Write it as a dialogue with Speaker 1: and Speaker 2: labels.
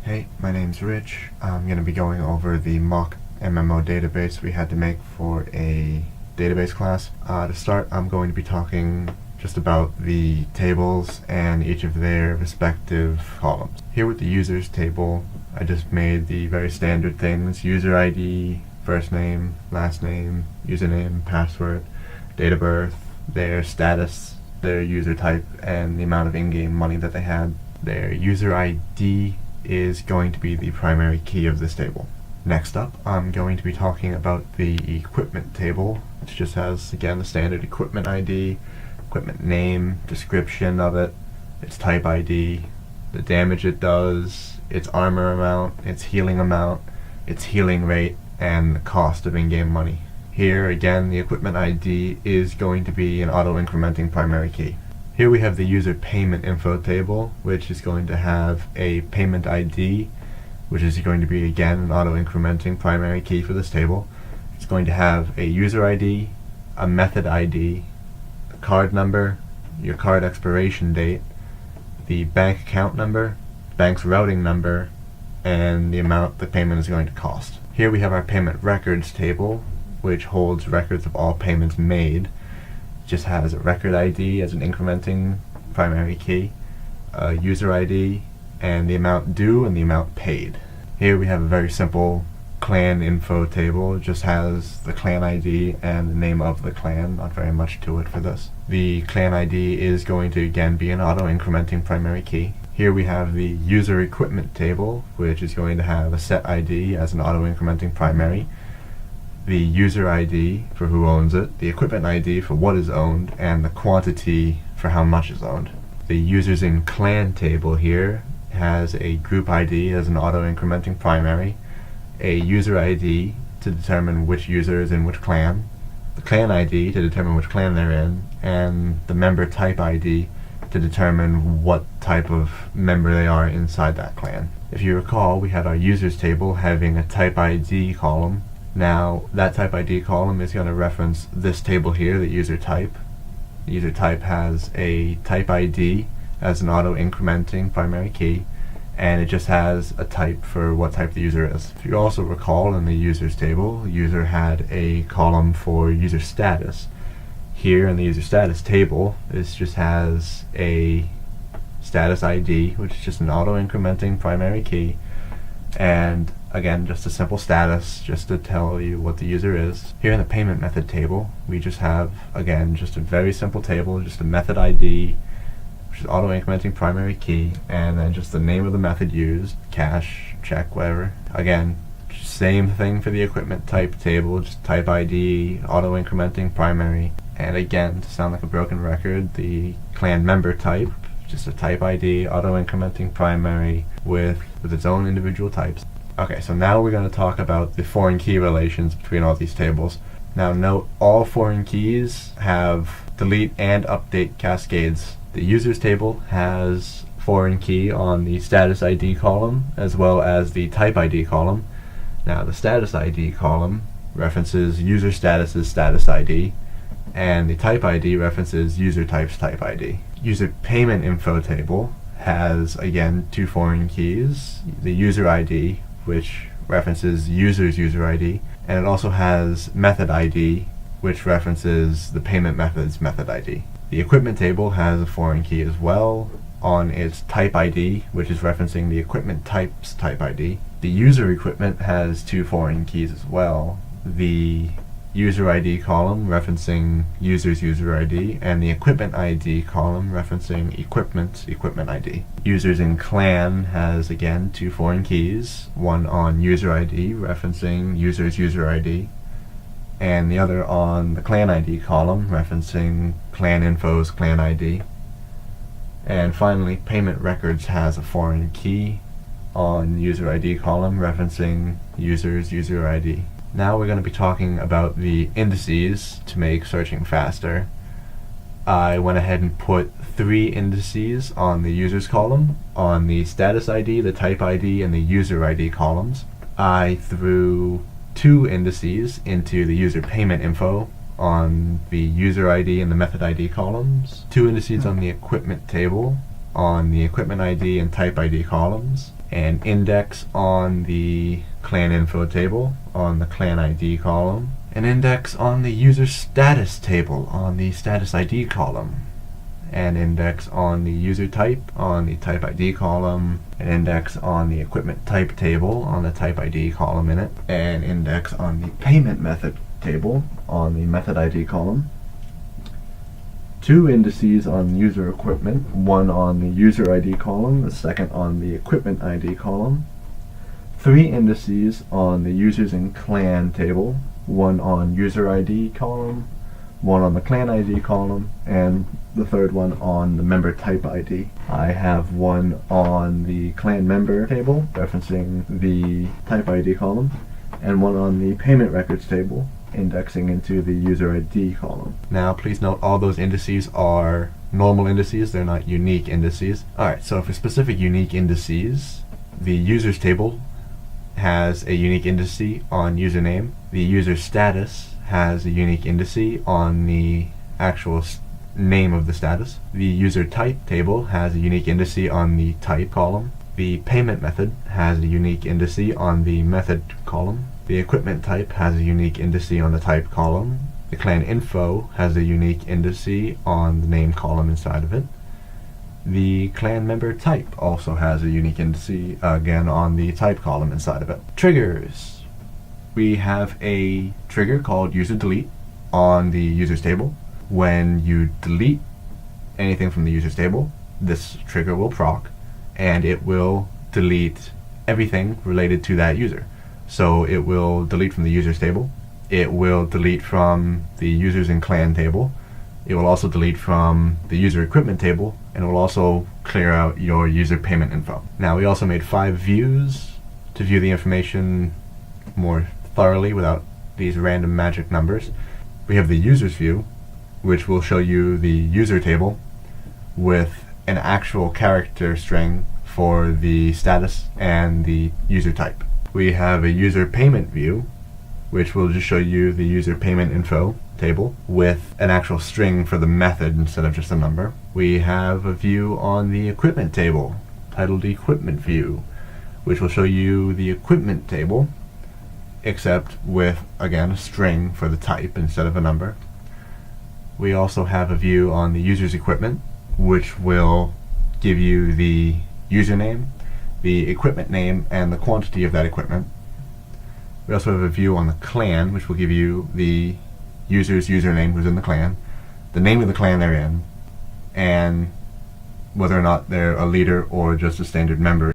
Speaker 1: Hey, my name's Rich. I'm going to be going over the mock MMO database we had to make for a database class. To start, I'm going to be talking just about the tables and each of their respective columns. Here with the users table, I just made the very standard things: user ID, first name, last name, username, password, date of birth, their status, their user type, and the amount of in-game money that they had. Their user ID is going to be the primary key of this table. Next up, I'm going to be talking about the equipment table, which just has, again, the standard equipment ID, equipment name, description of it, its type ID, the damage it does, its armor amount, its healing amount, its healing rate, and the cost of in-game money. Here, again, the equipment ID is going to be an auto-incrementing primary key. Here we have the user payment info table, which is going to have a payment ID, which is going to be, again, an auto-incrementing primary key for this table. It's going to have a user ID, a method ID, a card number, your card expiration date, the bank account number, bank's routing number, and the amount the payment is going to cost. Here we have our payment records table, which holds records of all payments made. Just has a record ID as an incrementing primary key, a user ID, and the amount due and the amount paid. Here we have a very simple clan info table. It just has the clan ID and the name of the clan, not very much to it for this. The clan ID is going to again be an auto-incrementing primary key. Here we have the user equipment table, which is going to have a set ID as an auto-incrementing primary, the user ID for who owns it, the equipment ID for what is owned, and the quantity for how much is owned. The users in clan table here has a group ID as an auto-incrementing primary, a user ID to determine which user is in which clan, the clan ID to determine which clan they're in, and the member type ID to determine what type of member they are inside that clan. If you recall, we had our users table having a type ID column. Now, that type ID column is going to reference this table here, the user type. The user type has a type ID as an auto-incrementing primary key, and it just has a type for what type the user is. If you also recall, in the users table, the user had a column for user status. Here in the user status table, this just has a status ID, which is just an auto-incrementing primary key, and again, just a simple status, just to tell you what the user is. Here in the payment method table, we just have, again, just a very simple table, just a method ID, which is auto-incrementing primary key, and then just the name of the method used, cash, check, whatever. Again, same thing for the equipment type table, just type ID, auto-incrementing primary, and again, to sound like a broken record, the clan member type, just a type ID, auto-incrementing primary with its own individual types. Okay, so now we're going to talk about the foreign key relations between all these tables. Now note, all foreign keys have delete and update cascades. The users table has foreign key on the status ID column as well as the type ID column. Now the status ID column references user status's status ID, and the type ID references user type's type ID. User payment info table has, again, two foreign keys: the user ID, which references user's user ID, and it also has method ID, which references the payment method's method ID. The equipment table has a foreign key as well on its type ID, which is referencing the equipment type's type ID. The user equipment has two foreign keys as well: the user ID column referencing user's user ID, and the equipment ID column referencing equipment's equipment ID. Users in clan has, again, two foreign keys, one on user ID referencing user's user ID, and the other on the clan ID column referencing clan info's clan ID. And finally, payment records has a foreign key on user ID column referencing user's user ID. Now we're going to be talking about the indices to make searching faster. I went ahead and put 3 indices on the users column, on the status ID, the type ID, and the user ID columns. I threw 2 indices into the user payment info on the user ID and the method ID columns, 2 indices on the equipment table, on the equipment ID and type ID columns, an index on the clan info table on the clan ID column, an index on the user status table on the status ID column, an index on the user type on the type ID column, an index on the equipment type table on the type ID column in it, an index on the payment method table on the method ID column, 2 indices on user equipment, one on the user ID column, the second on the equipment ID column, 3 indices on the users in clan table, one on user ID column, one on the clan ID column, and the third one on the member type ID. I have one on the clan member table, referencing the type ID column, and one on the payment records table, indexing into the user ID column. Now please note all those indices are normal indices, they're not unique indices. Alright, so for specific unique indices, the users table has a unique indice on username, the user status has a unique indice on the actual name of the status, the user type table has a unique indice on the type column, the payment method has a unique indice on the method column, the equipment type has a unique indice on the type column, the clan info has a unique indice on the name column inside of it, the clan member type also has a unique indice again on the type column inside of it. Triggers. We have a trigger called user delete on the users table. When you delete anything from the users table, this trigger will proc and it will delete everything related to that user. So it will delete from the users table, it will delete from the users in clan table, it will also delete from the user equipment table, and it will also clear out your user payment info. Now we also made 5 views to view the information more thoroughly without these random magic numbers. We have the users view, which will show you the user table with an actual character string for the status and the user type. We have a user payment view, which will just show you the user payment info table with an actual string for the method instead of just a number. We have a view on the equipment table titled equipment view, which will show you the equipment table except with, again, a string for the type instead of a number. We also have a view on the user's equipment, which will give you the username, the equipment name, and the quantity of that equipment. We also have a view on the clan, which will give you the user's username who's in the clan, the name of the clan they're in, and whether or not they're a leader or just a standard member